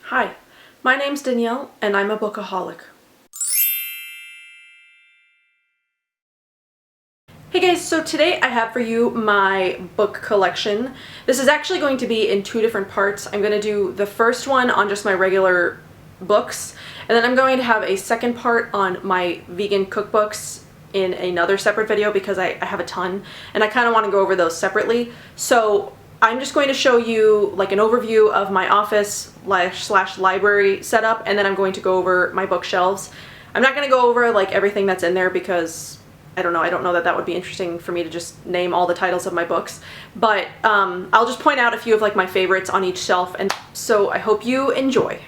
Hi, my name's Danielle and I'm a bookaholic. Hey guys, so today I have for you my book collection. This is actually going to be in two different parts. I'm going to do the first one on just my regular books, and then I'm going to have a second part on my vegan cookbooks in another separate video because I have a ton and I kind of want to go over those separately. So I'm just going to show you like an overview of my office slash library setup, and then I'm going to go over my bookshelves. I'm not going to go over like everything that's in there because I don't know that would be interesting for me to just name all the titles of my books, but I'll just point out a few of like my favorites on each shelf, and so I hope you enjoy.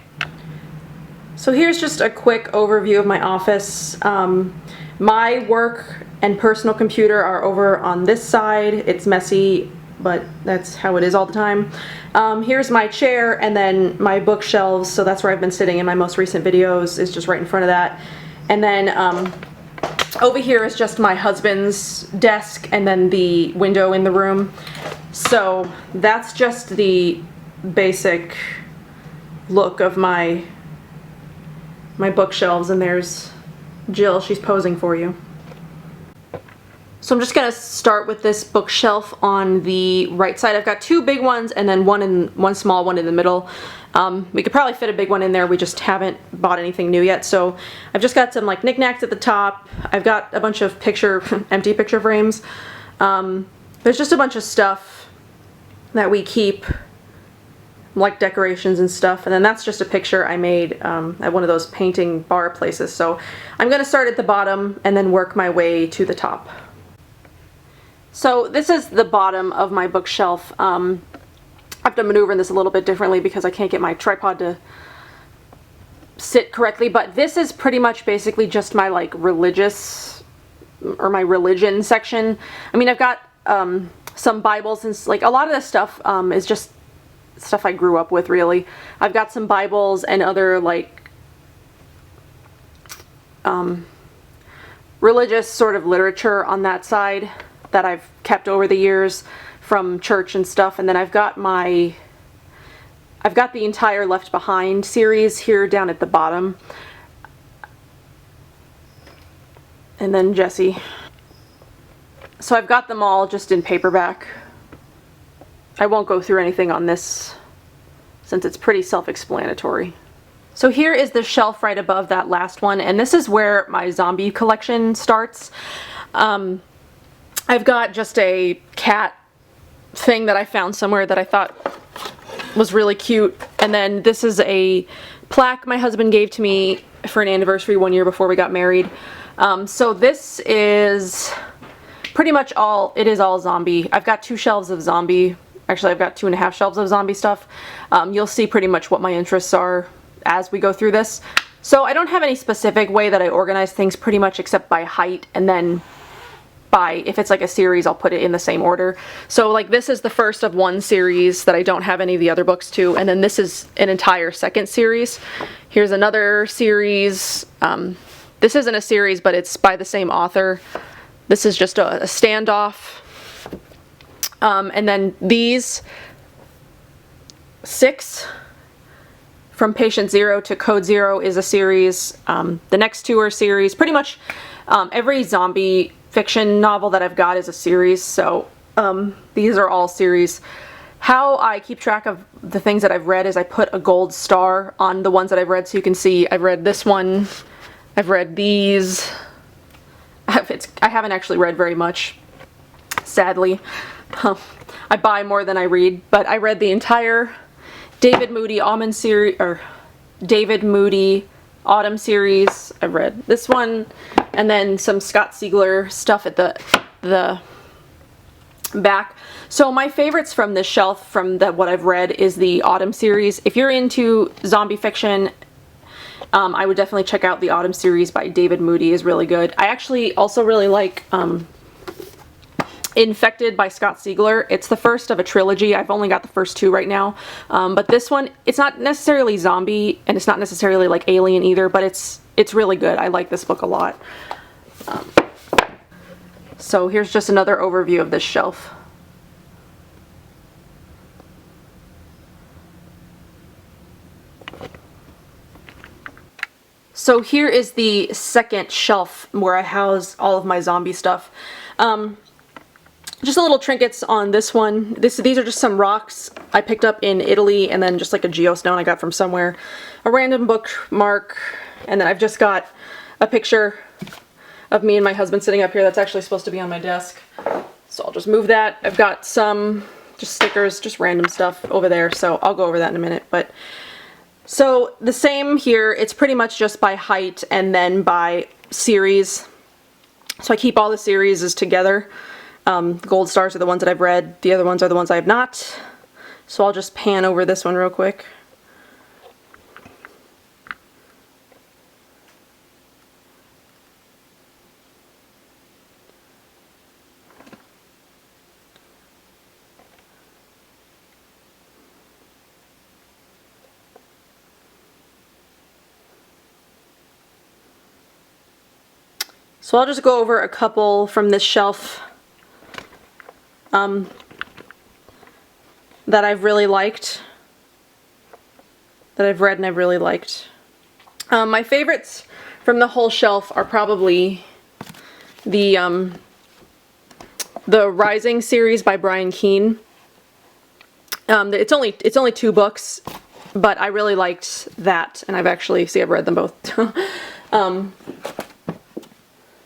So here's just a quick overview of my office. My work and personal computer are over on this side. It's messy, but that's how it is all the time. Here's my chair, and then my bookshelves, so that's where I've been sitting in my most recent videos, is just right in front of that. And then over here is just my husband's desk and then the window in the room. So that's just the basic look of my bookshelves, and there's Jill, she's posing for you. So I'm just gonna start with this bookshelf on the right side. I've got two big ones and then one small one in the middle. We could probably fit a big one in there, we just haven't bought anything new yet. So I've just got some like knickknacks at the top. I've got a bunch of empty picture frames. There's just a bunch of stuff that we keep, like decorations and stuff, and then that's just a picture I made at one of those painting bar places. So I'm gonna start at the bottom and then work my way to the top. So this is the bottom of my bookshelf. I have to maneuver this a little bit differently because I can't get my tripod to sit correctly, but this is pretty much basically just my like religious or my religion section. I mean, I've got some Bibles and like a lot of this stuff is just stuff I grew up with, really. I've got some Bibles and other like religious sort of literature on that side that I've kept over the years from church and stuff, and then I've got the entire Left Behind series here down at the bottom, and then Jessie. So I've got them all just in paperback. I won't go through anything on this since it's pretty self-explanatory. So here is the shelf right above that last one, and this is where my zombie collection starts. I've got just a cat thing that I found somewhere that I thought was really cute, and then this is a plaque my husband gave to me for an anniversary 1 year before we got married. So this is pretty much all zombie. I've got 2 shelves of zombie. Actually, I've got 2.5 shelves of zombie stuff. You'll see pretty much what my interests are as we go through this. So I don't have any specific way that I organize things, pretty much except by height, and then if it's like a series, I'll put it in the same order. So like this is the first of one series that I don't have any of the other books to, and then this is an entire second series. Here's another series. This isn't a series, but it's by the same author. This is just a standoff. And then these 6 from Patient Zero to Code Zero is a series. The next 2 are series. Pretty much every zombie fiction novel that I've got is a series, so these are all series. How I keep track of the things that I've read is I put a gold star on the ones that I've read, so you can see I've read this one, I've read these. I haven't actually read very much, sadly. I buy more than I read, but I read the entire David Moody Autumn series, or David Moody Autumn series. I read this one, and then some Scott Siegler stuff at the back. So my favorites from this shelf, from what I've read, is the Autumn series. If you're into zombie fiction, I would definitely check out the Autumn series by David Moody. Is really good. I actually also really like Infected by Scott Siegler. It's the first of a trilogy. I've only got the first 2 right now. But this one, it's not necessarily zombie, and it's not necessarily like alien either, but it's really good. I like this book a lot. So here's just another overview of this shelf. So here is the second shelf where I house all of my zombie stuff. Just a little trinkets on this one. These are just some rocks I picked up in Italy, and then just like a geostone I got from somewhere. A random bookmark, and then I've just got a picture of me and my husband sitting up here that's actually supposed to be on my desk. So I'll just move that. I've got some just stickers, just random stuff over there, so I'll go over that in a minute. But so the same here, it's pretty much just by height and then by series. So I keep all the series together. The gold stars are the ones that I've read, the other ones are the ones I have not. So I'll just pan over this one real quick. So I'll just go over a couple from this shelf that I've really liked, that I've read and I've really liked. My favorites from the whole shelf are probably the Rising series by Brian Keene. It's only 2 books, but I really liked that, and I've read them both.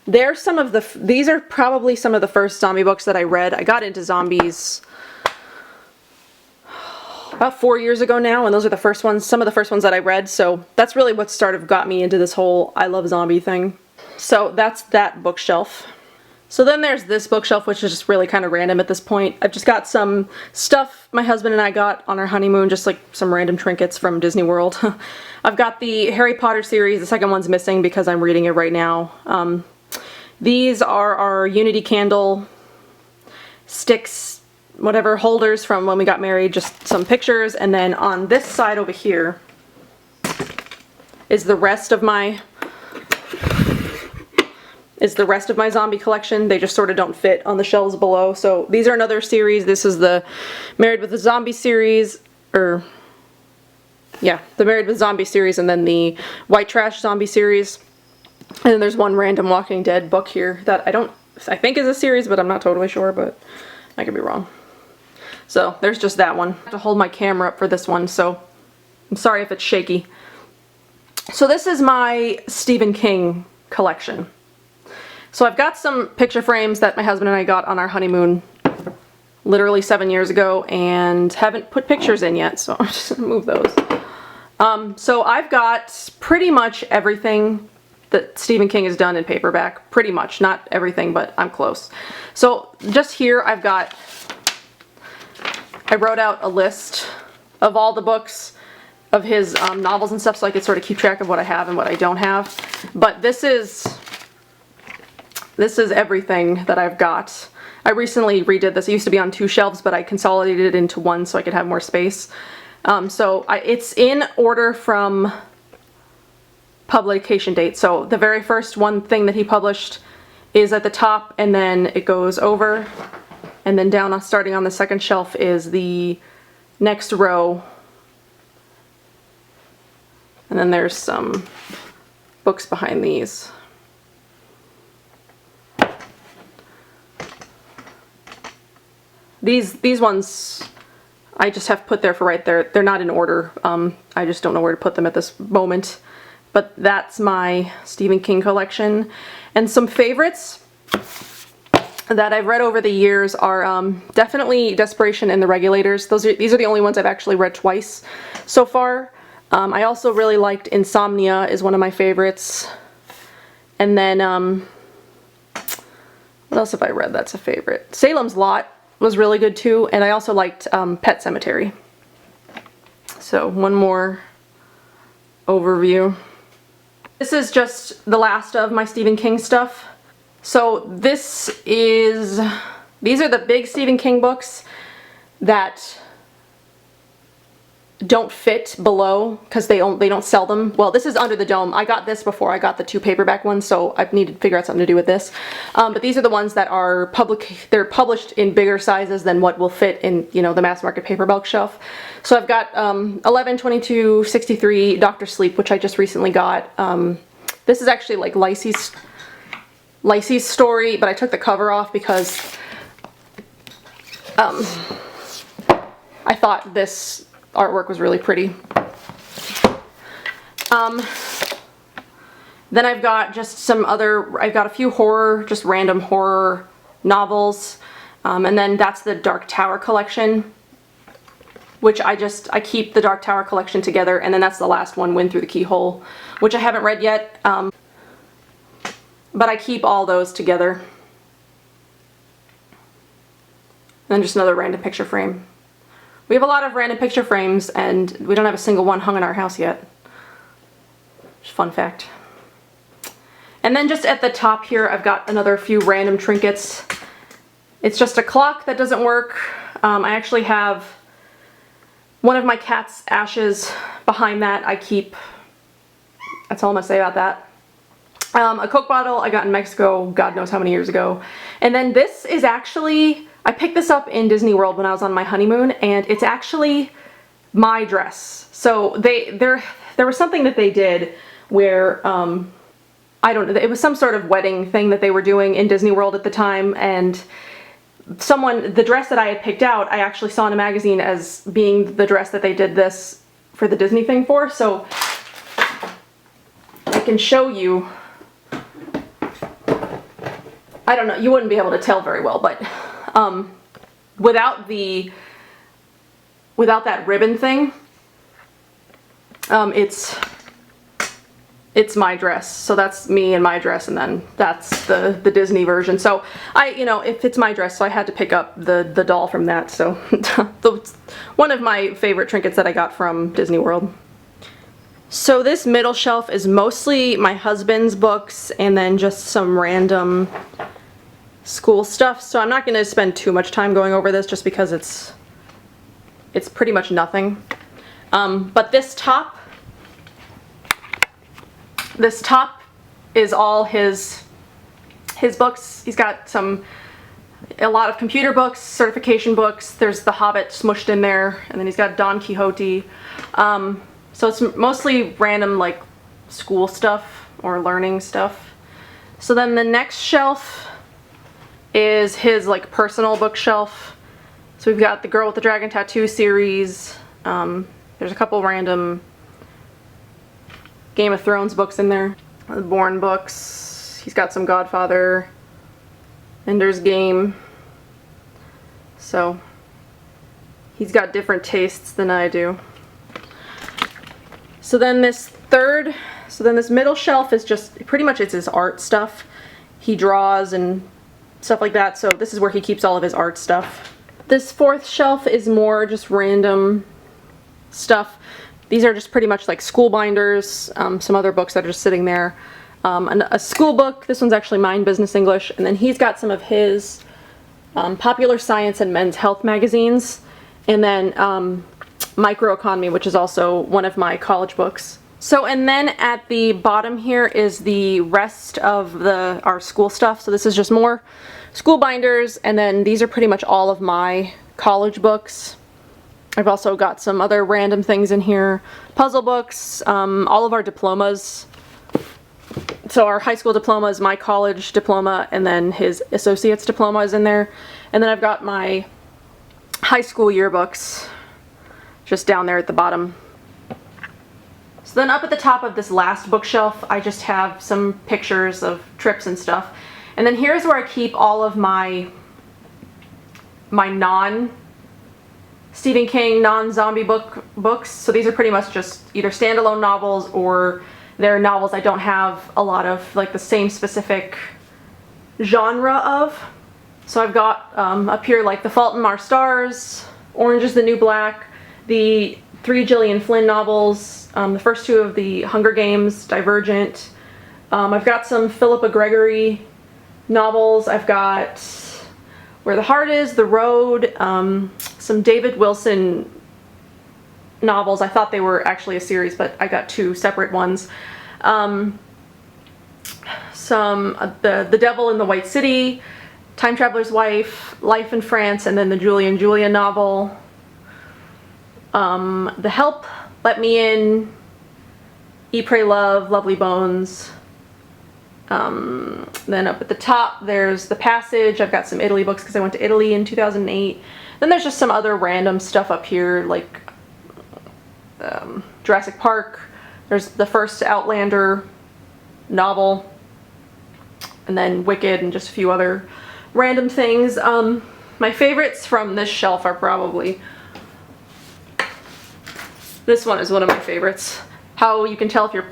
These are probably some of the first zombie books that I read. I got into zombies about 4 years ago now, and those are the first ones, some of the first ones that I read, so that's really what got me into this whole I love zombie thing. So that's that bookshelf. So then there's this bookshelf, which is just really kind of random at this point. I've just got some stuff my husband and I got on our honeymoon, just like some random trinkets from Disney World. I've got the Harry Potter series. The second one's missing because I'm reading it right now. These are our Unity candle sticks, whatever, holders from when we got married, just some pictures. And then on this side over here is the rest of my zombie collection. They just sort of don't fit on the shelves below. So these are another series. This is the Married with a Zombie series, the Married with Zombie series, and then the White Trash Zombie series. And then there's one random Walking Dead book here that I think is a series, but I'm not totally sure, but I could be wrong. So there's just that one. I have to hold my camera up for this one, so I'm sorry if it's shaky. So this is my Stephen King collection. So I've got some picture frames that my husband and I got on our honeymoon literally 7 years ago, and haven't put pictures in yet, so I'm just gonna move those. So I've got pretty much everything that Stephen King has done in paperback. Pretty much, not everything, but I'm close. So just here I wrote out a list of all the books of his novels and stuff, so I could sort of keep track of what I have and what I don't have. But this is everything that I've got. I recently redid this. It used to be on 2 shelves, but I consolidated it into 1 so I could have more space. It's in order from publication date. So the very first one thing that he published is at the top, and then it goes over, and then down, starting on the second shelf, is the next row. And then there's some books behind these. These ones I just have put there for right there. They're not in order. I just don't know where to put them at this moment. But that's my Stephen King collection. And some favorites that I've read over the years are definitely Desperation and the Regulators. These are the only ones I've actually read twice so far. I also really liked Insomnia, is one of my favorites. And then, what else have I read that's a favorite? Salem's Lot was really good too, and I also liked Pet Sematary. So one more overview. This is just the last of my Stephen King stuff. So these are the big Stephen King books that don't fit below because they don't sell them. Well, this is Under the Dome. I got this before I got the 2 paperback ones, so I need to figure out something to do with this. But these are the ones that are they're published in bigger sizes than what will fit in, you know, the mass market paper bulk shelf. So I've got 11, 22, 63, Dr. Sleep, which I just recently got. This is actually like Lacey's story, but I took the cover off because I thought this artwork was really pretty. Then I've got just some other, I've got a few horror, just random horror novels. And then that's the Dark Tower collection, which I keep the Dark Tower collection together. And then that's the last one, Wind Through the Keyhole, which I haven't read yet. But I keep all those together. And then just another random picture frame. We have a lot of random picture frames, and we don't have a single one hung in our house yet. Just fun fact. And then just at the top here, I've got another few random trinkets. It's just a clock that doesn't work. I actually have one of my cat's ashes behind that. I keep, that's all I'm gonna say about that. A Coke bottle I got in Mexico, God knows how many years ago. And then this is actually, I picked this up in Disney World when I was on my honeymoon, and it's actually my dress. So there was something that they did where, I don't know, it was some sort of wedding thing that they were doing in Disney World at the time, and the dress that I had picked out, I actually saw in a magazine as being the dress that they did this for the Disney thing for, so I can show you. I don't know, you wouldn't be able to tell very well, but without that ribbon thing, it's my dress. So that's me and my dress, and then that's the Disney version. So you know, if it's my dress, so I had to pick up the doll from that. So one of my favorite trinkets that I got from Disney World. So this middle shelf is mostly my husband's books and then just some random school stuff. So I'm not going to spend too much time going over this just because it's pretty much nothing. But this top is all his books. He's got a lot of computer books, certification books. There's The Hobbit smushed in there, and then he's got Don Quixote. So it's mostly random like school stuff or learning stuff. So then the next shelf is his like personal bookshelf. So we've got the Girl with the Dragon Tattoo series. There's a couple random Game of Thrones books in there. The Bourne books. He's got some Godfather. Ender's Game. So he's got different tastes than I do. So then this middle shelf is just pretty much it's his art stuff. He draws and stuff like that, so this is where he keeps all of his art stuff. This fourth shelf is more just random stuff. These are just pretty much like school binders, some other books that are just sitting there. A school book, this one's actually mine, Business English, and then he's got some of his popular science and men's health magazines, and then Microeconomy, which is also one of my college books. So, and then at the bottom here is the rest of our school stuff. So this is just more school binders, and then these are pretty much all of my college books. I've also got some other random things in here. Puzzle books, all of our diplomas. So our high school diploma is my college diploma, and then his associate's diploma is in there. And then I've got my high school yearbooks just down there at the bottom. So then up at the top of this last bookshelf, I just have some pictures of trips and stuff. And then here's where I keep all of my non-Stephen King, non-zombie books. So these are pretty much just either standalone novels or they're novels I don't have a lot of like the same specific genre of. So I've got up here like The Fault in Our Stars, Orange is the New Black, the 3 Gillian Flynn novels, the first 2 of the Hunger Games, Divergent. I've got some Philippa Gregory novels. I've got Where the Heart Is, The Road, some David Wilson novels. I thought they were actually a series, but I got 2 separate ones. The Devil in the White City, Time Traveler's Wife, Life in France, and then the Julie and Julia novel. The Help, Let Me In, Eat, Pray, Love, Lovely Bones. Then up at the top there's The Passage. I've got some Italy books because I went to Italy in 2008. Then there's just some other random stuff up here, like Jurassic Park. There's the first Outlander novel, and then Wicked, and just a few other random things. My favorites from this shelf are probably, this one is one of my favorites. How you can tell if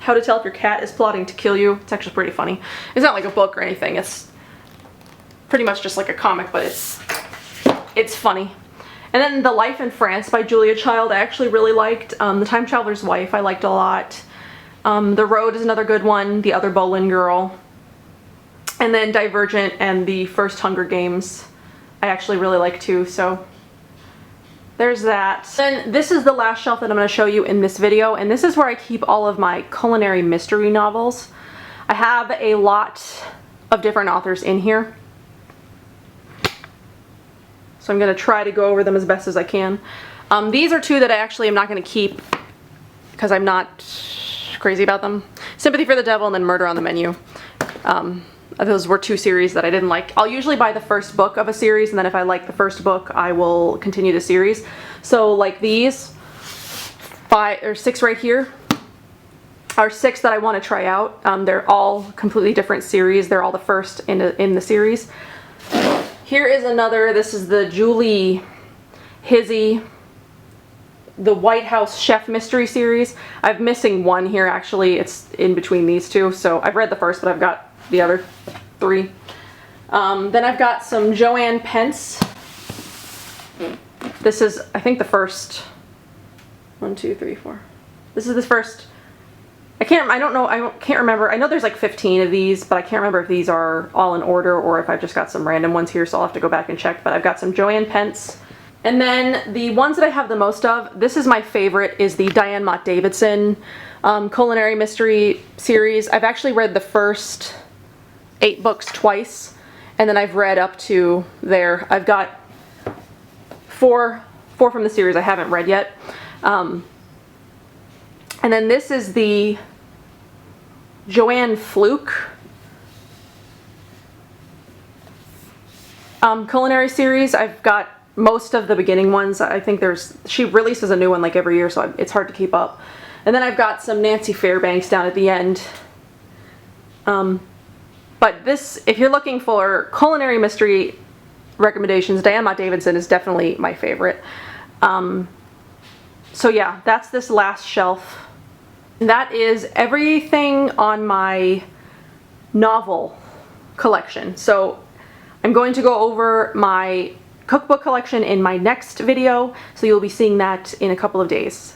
how to tell if your cat is plotting to kill you. It's actually pretty funny. It's not like a book or anything. It's pretty much just like a comic, but it's funny. And then The Life in France by Julia Child I actually really liked. The Time Traveler's Wife I liked a lot. The Road is another good one. The Other Boleyn Girl. And then Divergent and the first Hunger Games I actually really like too, so there's that. Then this is the last shelf that I'm going to show you in this video, and this is where I keep all of my culinary mystery novels. I have a lot of different authors in here, so I'm going to try to go over them as best as I can. These are 2 that I actually am not going to keep because I'm not crazy about them. Sympathy for the Devil and then Murder on the Menu. Those were 2 series that I didn't like. I'll usually buy the first book of a series, and then if I like the first book, I will continue the series. So like these 5 or 6 right here are 6 that I want to try out. They're all completely different series. They're all the first in the series. Here is another. This is the Julie Hizzy, the White House Chef Mystery Series. I'm missing one here actually. It's in between these 2. So I've read the first, but I've got the other 3. Then I've got some Joanne Pence. This is, I think, the first 1, 2, 3, 4. This is the first. I can't remember. I know there's like 15 of these, but I can't remember if these are all in order or if I've just got some random ones here, so I'll have to go back and check. But I've got some Joanne Pence. And then the ones that I have the most of, this is my favorite, is the Diane Mott Davidson Culinary Mystery Series. I've actually read the first 8 books twice, and then I've read up to there. I've got 4 from the series I haven't read yet. And then this is the Joanne Fluke Culinary Series. I've got most of the beginning ones. I think she releases a new one like every year, so it's hard to keep up. And then I've got some Nancy Fairbanks down at the end. But this, if you're looking for culinary mystery recommendations, Diane Mott Davidson is definitely my favorite. So yeah, that's this last shelf. That is everything on my novel collection. So I'm going to go over my cookbook collection in my next video, so you'll be seeing that in a couple of days.